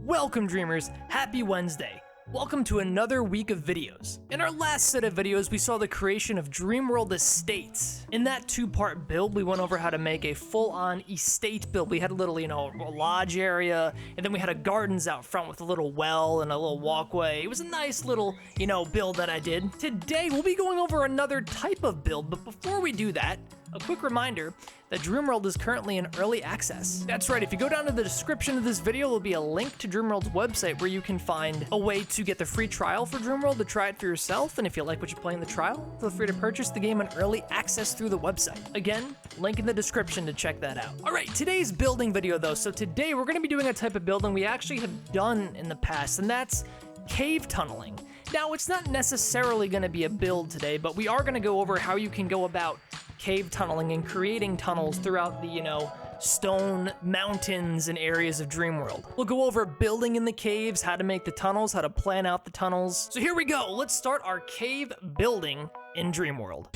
Welcome dreamers, happy Wednesday. Welcome to another week of videos. In our last set of videos, we saw the creation of DreamWorld Estates. In that two-part build, we went over how to make a full-on estate build. We had a little, a lodge area, and then we had gardens out front with a little well and a little walkway. It was a nice little, build that I did. Today, we'll be going over another type of build, but before we do that, a quick reminder that DreamWorld is currently in early access. That's right, if you go down to the description of this video, there'll be a link to DreamWorld's website where you can find a way to get the free trial for DreamWorld to try it for yourself, and if you like what you play in the trial, feel free to purchase the game in early access through the website. Again, link in the description to check that out. Alright, today's building video though, so today we're going to be doing a type of building we actually have done in the past, and that's cave tunneling. Now, it's not necessarily going to be a build today, but we are going to go over how you can go about cave tunneling and creating tunnels throughout the, stone mountains and areas of DreamWorld. We'll go over building in the caves, how to make the tunnels, how to plan out the tunnels. So here we go. Let's start our cave building in DreamWorld.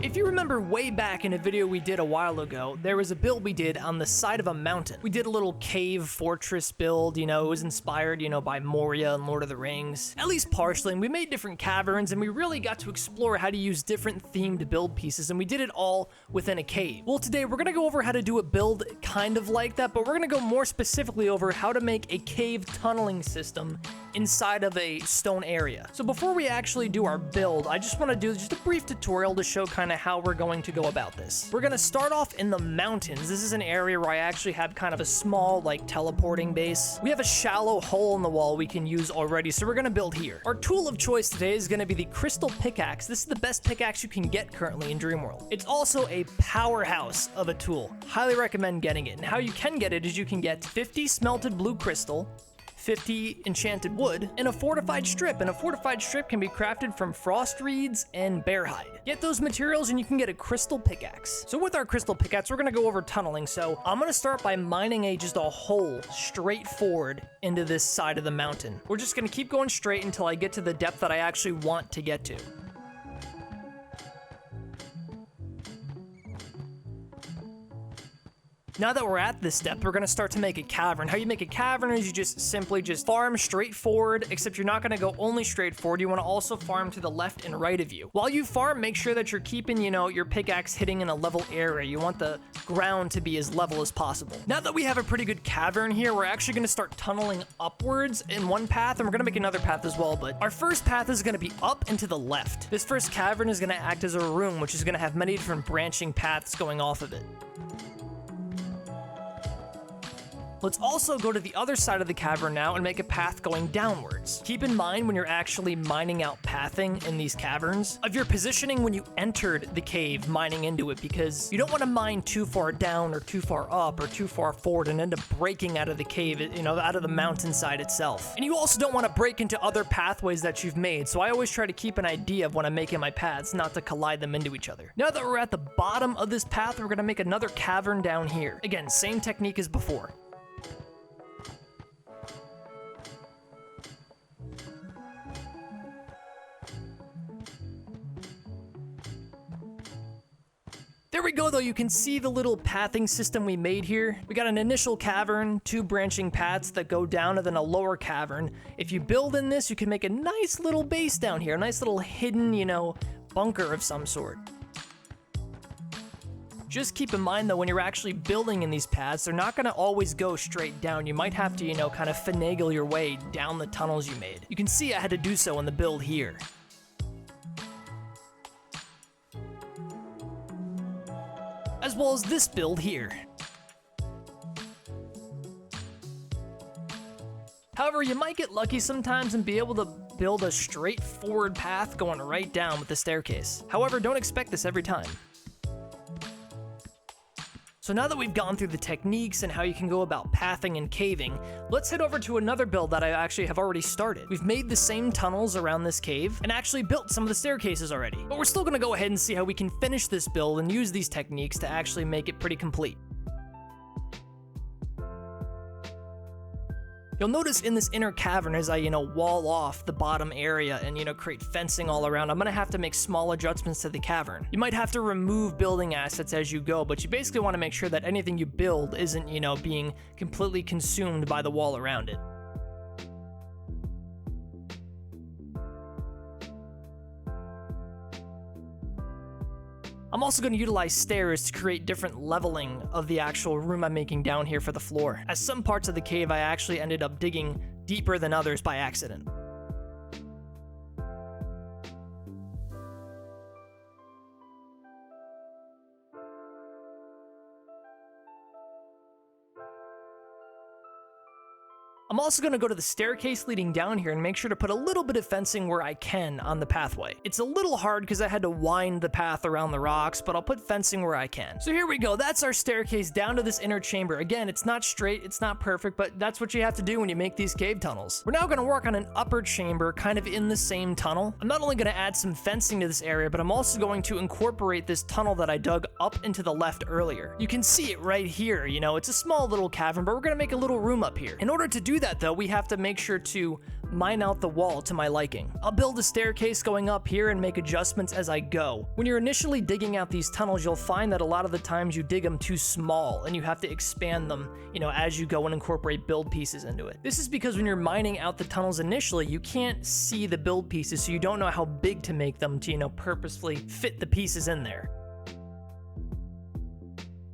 If you remember way back in a video we did a while ago, there was a build we did on the side of a mountain. We did a little cave fortress build, it was inspired, by Moria and Lord of the Rings, at least partially, and we made different caverns, and we really got to explore how to use different themed build pieces, and we did it all within a cave. Well, today we're gonna go over how to do a build kind of like that, but we're gonna go more specifically over how to make a cave tunneling system inside of a stone area. So before we actually do our build, I just want to do just a brief tutorial to show kind of how we're going to go about this. We're going to start off in the mountains. This is an area where I actually have kind of a small, teleporting base. We have a shallow hole in the wall we can use already, so we're going to build here. Our tool of choice today is going to be the crystal pickaxe. This is the best pickaxe you can get currently in DreamWorld. It's also a powerhouse of a tool. Highly recommend getting it. And how you can get it is you can get 50 smelted blue crystal, 50 enchanted wood, and a fortified strip. And a fortified strip can be crafted from frost reeds and bear hide. Get those materials and you can get a crystal pickaxe. So with our crystal pickaxe, we're gonna go over tunneling. So I'm gonna start by mining just a hole straight forward into this side of the mountain. We're just gonna keep going straight until I get to the depth that I actually want to get to. Now that we're at this step, we're gonna start to make a cavern. How you make a cavern is you just simply farm straight forward, except you're not gonna go only straight forward. You wanna also farm to the left and right of you. While you farm, make sure that you're keeping, your pickaxe hitting in a level area. You want the ground to be as level as possible. Now that we have a pretty good cavern here, we're actually gonna start tunneling upwards in one path, and we're gonna make another path as well, but our first path is gonna be up and to the left. This first cavern is gonna act as a room, which is gonna have many different branching paths going off of it. Let's also go to the other side of the cavern now and make a path going downwards. Keep in mind when you're actually mining out pathing in these caverns of your positioning when you entered the cave mining into it, because you don't want to mine too far down or too far up or too far forward and end up breaking out of the cave, out of the mountainside itself. And you also don't want to break into other pathways that you've made, so I always try to keep an idea of when I'm making my paths, not to collide them into each other. Now that we're at the bottom of this path, we're going to make another cavern down here. Again, same technique as before. There we go though, you can see the little pathing system we made here. We got an initial cavern, 2 branching paths that go down, and then a lower cavern. If you build in this, you can make a nice little base down here, a nice little hidden, bunker of some sort. Just keep in mind though, when you're actually building in these paths, they're not gonna always go straight down. You might have to, kind of finagle your way down the tunnels you made. You can see I had to do so in the build here. As well as this build here. However, you might get lucky sometimes and be able to build a straightforward path going right down with the staircase. However, don't expect this every time. So now that we've gone through the techniques and how you can go about pathing and caving, let's head over to another build that I actually have already started. We've made the same tunnels around this cave and actually built some of the staircases already. But we're still gonna go ahead and see how we can finish this build and use these techniques to actually make it pretty complete. You'll notice in this inner cavern as I, wall off the bottom area and, create fencing all around, I'm gonna have to make small adjustments to the cavern. You might have to remove building assets as you go, but you basically want to make sure that anything you build isn't, being completely consumed by the wall around it. I'm also going to utilize stairs to create different leveling of the actual room I'm making down here for the floor, as some parts of the cave I actually ended up digging deeper than others by accident. I'm also going to go to the staircase leading down here and make sure to put a little bit of fencing where I can on the pathway. It's a little hard because I had to wind the path around the rocks, but I'll put fencing where I can. So here we go. That's our staircase down to this inner chamber. Again, it's not straight, it's not perfect, but that's what you have to do when you make these cave tunnels. We're now going to work on an upper chamber kind of in the same tunnel. I'm not only going to add some fencing to this area, but I'm also going to incorporate this tunnel that I dug up into the left earlier. You can see it right here. It's a small little cavern, but we're going to make a little room up here. In order to do that though, we have to make sure to mine out the wall to my liking. I'll build a staircase going up here and make adjustments as I go. When you're initially digging out these tunnels, you'll find that a lot of the times you dig them too small and you have to expand them, as you go and incorporate build pieces into it. This is because when you're mining out the tunnels initially, you can't see the build pieces, so you don't know how big to make them to, purposefully fit the pieces in there.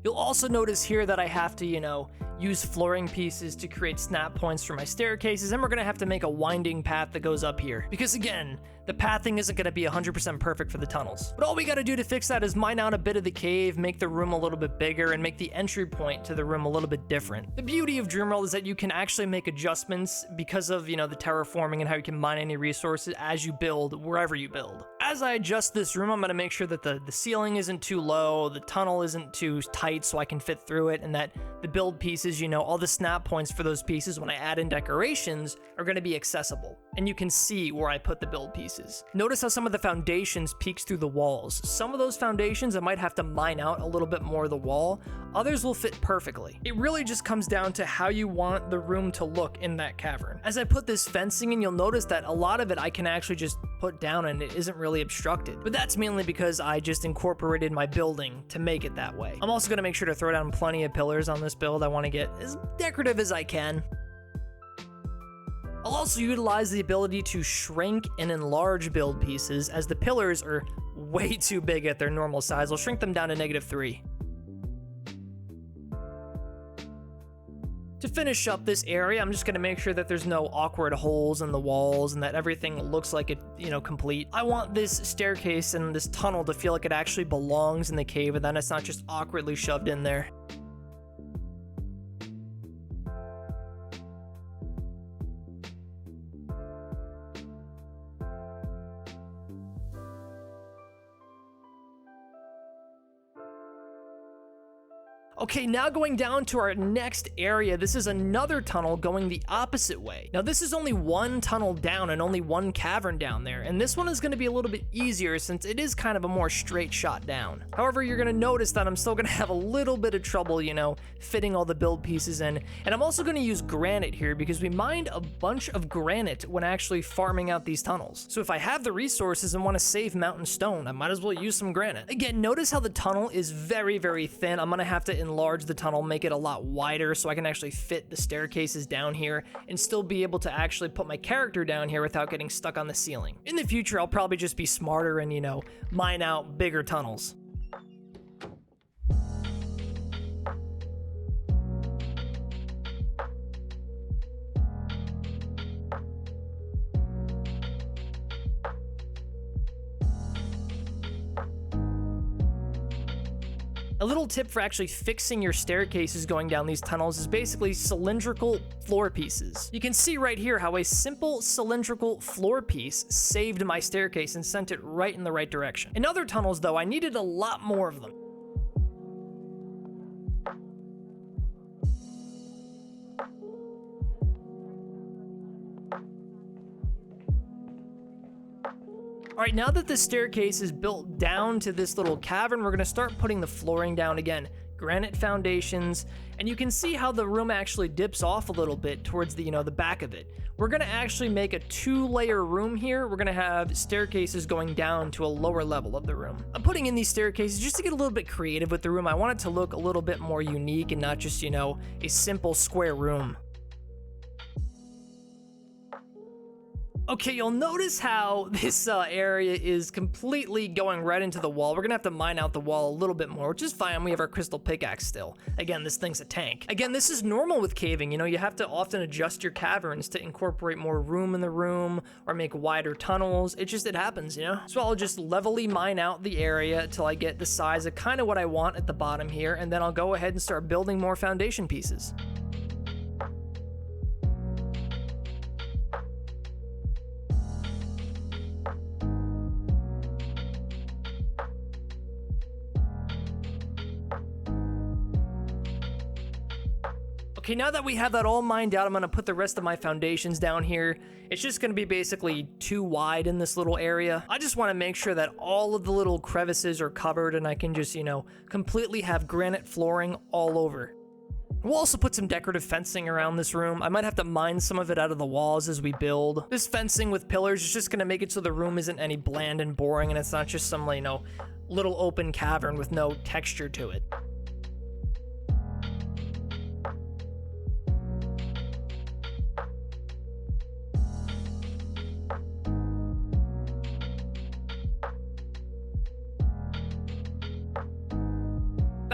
You'll also notice here that I have to, use flooring pieces to create snap points for my staircases, and we're gonna have to make a winding path that goes up here. Because again, the pathing isn't gonna be 100% perfect for the tunnels. But all we gotta do to fix that is mine out a bit of the cave, make the room a little bit bigger, and make the entry point to the room a little bit different. The beauty of DreamWorld is that you can actually make adjustments because of, the terraforming and how you can mine any resources as you build, wherever you build. As I adjust this room, I'm gonna make sure that the ceiling isn't too low, the tunnel isn't too tight so I can fit through it, and that the build pieces, all the snap points for those pieces when I add in decorations are gonna be accessible. And you can see where I put the build pieces. Notice how some of the foundations peeks through the walls. Some of those foundations I might have to mine out a little bit more of the wall. Others will fit perfectly. It really just comes down to how you want the room to look in that cavern. As I put this fencing in, you'll notice that a lot of it I can actually just put down and it isn't really obstructed. But that's mainly because I just incorporated my building to make it that way. I'm also gonna make sure to throw down plenty of pillars on this build. I wanna get as decorative as I can. I'll also utilize the ability to shrink and enlarge build pieces, as the pillars are way too big at their normal size. I'll shrink them down to -3. To finish up this area, I'm just gonna make sure that there's no awkward holes in the walls and that everything looks like it, complete. I want this staircase and this tunnel to feel like it actually belongs in the cave, and then it's not just awkwardly shoved in there. Okay, now going down to our next area, this is another tunnel going the opposite way. Now this is only one tunnel down and only one cavern down there, and this one is gonna be a little bit easier since it is kind of a more straight shot down. However, you're gonna notice that I'm still gonna have a little bit of trouble, fitting all the build pieces in. And I'm also gonna use granite here because we mined a bunch of granite when actually farming out these tunnels. So if I have the resources and wanna save mountain stone, I might as well use some granite. Again, notice how the tunnel is very, very thin. I'm gonna have to enlarge the tunnel, make it a lot wider so I can actually fit the staircases down here and still be able to actually put my character down here without getting stuck on the ceiling. In the future, I'll probably just be smarter and, mine out bigger tunnels. A little tip for actually fixing your staircases going down these tunnels is basically cylindrical floor pieces. You can see right here how a simple cylindrical floor piece saved my staircase and sent it right in the right direction. In other tunnels though, I needed a lot more of them. All right, now that the staircase is built down to this little cavern, we're gonna start putting the flooring down again. granite foundations, and you can see how the room actually dips off a little bit towards the, the back of it. We're gonna actually make a 2-layer room here. We're gonna have staircases going down to a lower level of the room. I'm putting in these staircases just to get a little bit creative with the room. I want it to look a little bit more unique and not just, a simple square room. Okay, you'll notice how this area is completely going right into the wall. We're gonna have to mine out the wall a little bit more, which is fine. We have our crystal pickaxe still. Again, this thing's a tank. Again, this is normal with caving. You have to often adjust your caverns to incorporate more room in the room or make wider tunnels. It happens, So I'll just levelly mine out the area until I get the size of kind of what I want at the bottom here, and then I'll go ahead and start building more foundation pieces. Okay, now that we have that all mined out, I'm gonna put the rest of my foundations down here. It's just gonna be basically too wide in this little area. I just wanna make sure that all of the little crevices are covered and I can just, completely have granite flooring all over. We'll also put some decorative fencing around this room. I might have to mine some of it out of the walls as we build. This fencing with pillars is just gonna make it so the room isn't any bland and boring and it's not just some, little open cavern with no texture to it.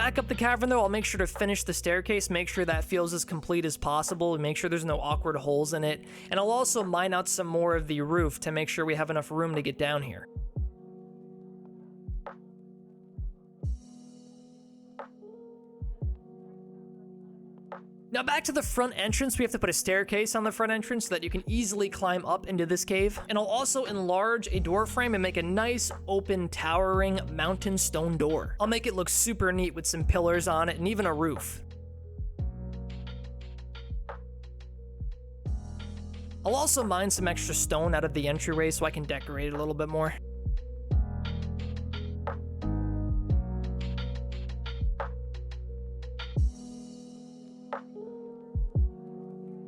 Back up the cavern though, I'll make sure to finish the staircase, make sure that feels as complete as possible, and make sure there's no awkward holes in it. And I'll also mine out some more of the roof to make sure we have enough room to get down here. Now back to the front entrance, we have to put a staircase on the front entrance so that you can easily climb up into this cave. And I'll also enlarge a door frame and make a nice open towering mountain stone door. I'll make it look super neat with some pillars on it and even a roof. I'll also mine some extra stone out of the entryway so I can decorate it a little bit more.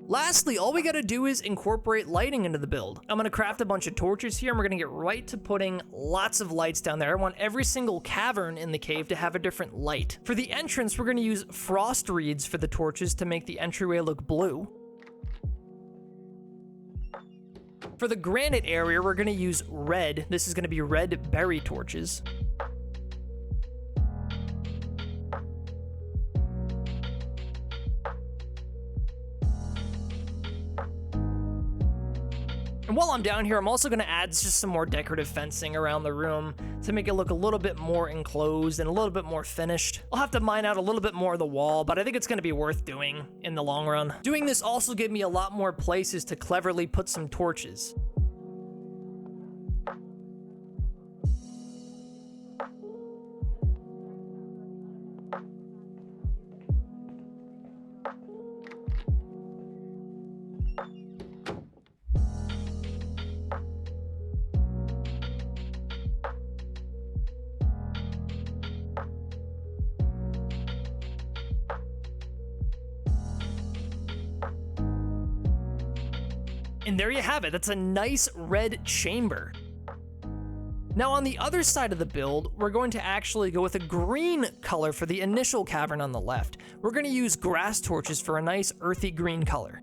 Lastly, all we gotta do is incorporate lighting into the build. I'm gonna craft a bunch of torches here and we're gonna get right to putting lots of lights down there. I want every single cavern in the cave to have a different light. For the entrance, we're gonna use frost reeds for the torches to make the entryway look blue. For the granite area, we're gonna use red. This is gonna be red berry torches. And while I'm down here, I'm also gonna add just some more decorative fencing around the room to make it look a little bit more enclosed and a little bit more finished. I'll have to mine out a little bit more of the wall, but I think it's gonna be worth doing in the long run. Doing this also gave me a lot more places to cleverly put some torches. And there you have it, that's a nice red chamber. Now on the other side of the build, we're going to actually go with a green color for the initial cavern on the left. We're gonna use grass torches for a nice earthy green color.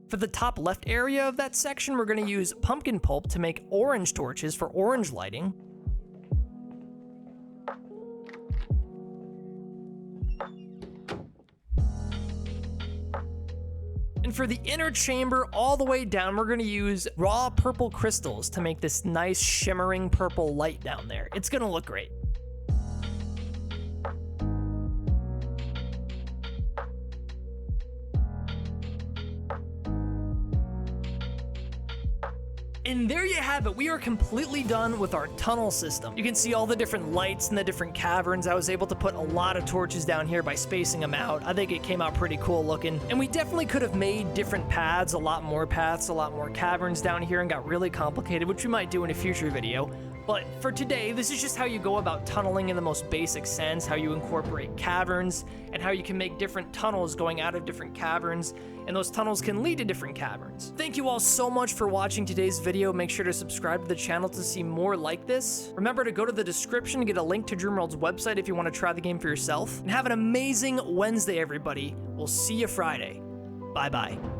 For the top left area of that section, we're gonna use pumpkin pulp to make orange torches for orange lighting. And for the inner chamber all the way down, we're gonna use raw purple crystals to make this nice shimmering purple light down there. It's gonna look great. And there you have it, we are completely done with our tunnel system. You can see all the different lights in the different caverns. I was able to put a lot of torches down here by spacing them out. I think it came out pretty cool looking. And we definitely could have made different paths, a lot more caverns down here and got really complicated, which we might do in a future video. But for today, this is just how you go about tunneling in the most basic sense, how you incorporate caverns, and how you can make different tunnels going out of different caverns, and those tunnels can lead to different caverns. Thank you all so much for watching today's video. Make sure to subscribe to the channel to see more like this. Remember to go to the description to get a link to DreamWorld's website if you want to try the game for yourself. And have an amazing Wednesday, everybody. We'll see you Friday. Bye-bye.